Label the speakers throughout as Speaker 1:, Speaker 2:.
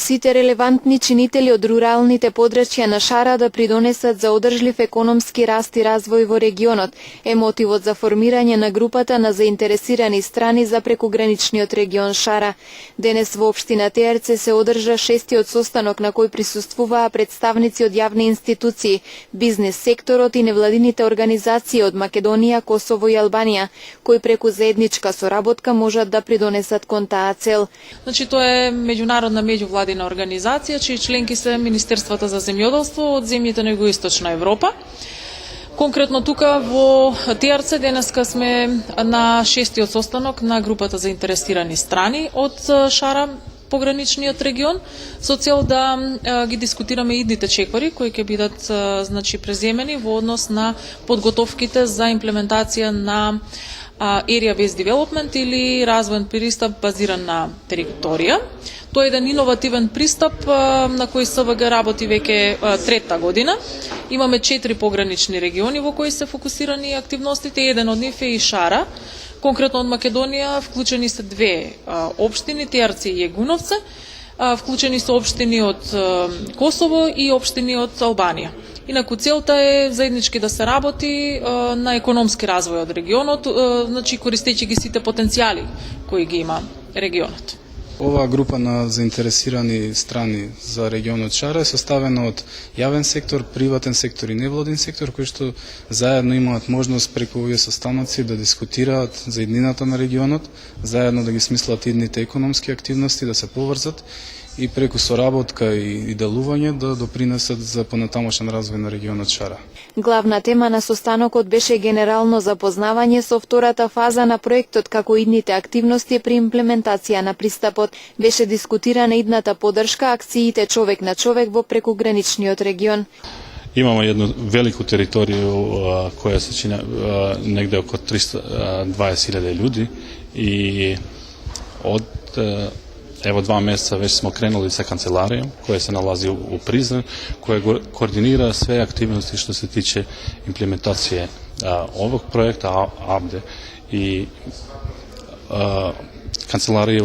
Speaker 1: Сите релевантни чинители од руралните подрачја на шара да придонесат за одржлив економски раст и развој во регионот е мотивот за формирање на групата на заинтересирани страни за прекуграничниот регион Шара. Денес во општина Теарце се одржа 6-тиот состанок на кој присуствуваа представници од јавни институции, бизнес секторот и невладините организации од Македонија, Косово и Албанија, кои преку заедничка соработка можат да придонесат кон таа цел.
Speaker 2: Значи тоа е меѓународна меѓувладина организација чии членки се Министерствата за земјоделство од земјите на Југоисточна Европа. Конкретно тука во Теарце денеска сме на 6-тиот состанок на групата за заинтересирани страни од Шара, пограничниот регион, со цел да ги дискутираме идните чекори кои ќе бидат преземени во однос на подготовките за имплементација на Area Based Development или развоен пристап базиран на територија. Тоа е еден иновативен пристап на кој СВГ работи веќе трета година. Имаме 4 погранични региони во кои се фокусирани активностите, еден од нив е и Шара. Конкретно од Македонија вклучени се две општини, Теарце и Егуновце, вклучени се општини од Косово и општини од Албанија. Инаку целта е заеднички да се работи на економски развој од регионот, значи користејќи ги сите потенцијали кои ги има регионот.
Speaker 3: Оваа група на заинтересирани страни за регионот Шара е составена од јавен сектор, приватен сектор и невладин сектор, кои што заедно имаат можност преку овие состаноци да дискутираат за иднината на регионот, заедно да ги смислат идните економски активности, да се поврзат и преку соработка и делување да допринесат за понатамошен развој на регионот Шара.
Speaker 1: Главна тема на состанокот беше генерално запознавање со втората фаза на проектот како идните активности при имплементација на пристапот. Беше дискутирана идната поддршка акциите човек на човек во прекуграничниот регион.
Speaker 4: Имаме една велику територија која се чини негде око 320.000 луѓе и од Ево 2 месеца веќе смо кренули со канцеларија, која се налази у Призрен, која координира све активности што се тиче имплементација овог проекта АБДЕ и канцеларија е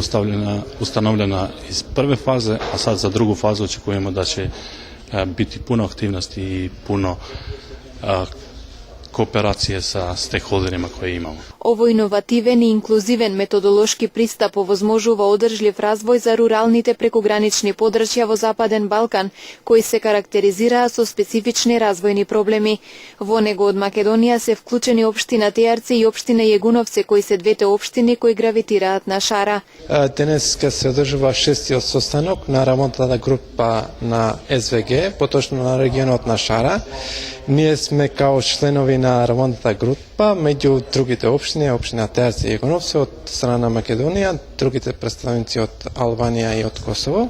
Speaker 4: установлена из прва фаза, а сад за друга фаза очекуваме да ќе бити пуно активности и пуно кооперација со стейкхолдерима кои имаме.
Speaker 1: Овој иновативен и инклузивен методолошки пристап овозможува одржлив развој за руралните прекугранични подрачја во Западен Балкан, кои се карактеризираа со специфични развојни проблеми. Во него од Македонија се вклучени општина Теарце и општина Јегуновце, кои се двете општини кои гравитираат на Шара.
Speaker 5: Денес се одржува 6-тиот состанок на работната група на СВГ, поточно на регионот на Шара. Ние сме као членови на работната група, меѓу другите општини, општина Теарце и Егуновце од страна на Македонија, другите представници од Албанија и од Косово,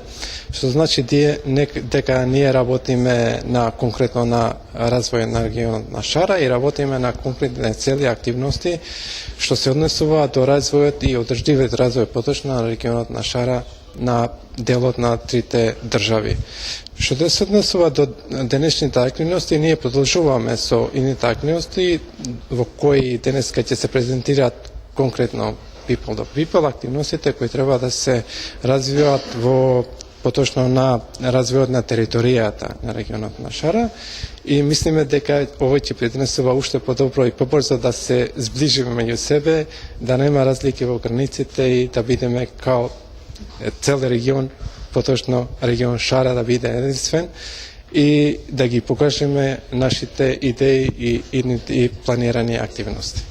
Speaker 5: што значи дека ние работиме на конкретно на развој на регионот на Шара и работиме на конкретни цели активности што се однесува до развојот и одржливиот развој поточно на регионот на Шара на делот на трите држави. Што се однесува до денешните активности, ние продолжуваме со идните активности во кои денеска ќе се презентираат конкретно people to people активностите кои треба да се развиваат во поточно на развојот на територијата на регионот на Шара и мислиме дека овој ќе придонесува уште подобро и побрзо да се зближиме меѓу себе, да нема разлики во границите и да бидеме као цел регион, поточно регион Шара да биде единствен и да ги покажеме нашите идеи и планирани активности.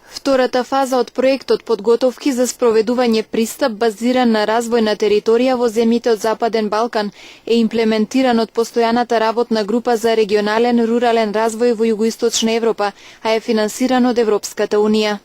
Speaker 1: Втората фаза од проектот подготовки за спроведување пристап базиран на развој на територија во земјите од Западен Балкан е имплементиран од постојаната работна група за регионален рурален развој во Југоисточна Европа, а е финансиран од Европската унија.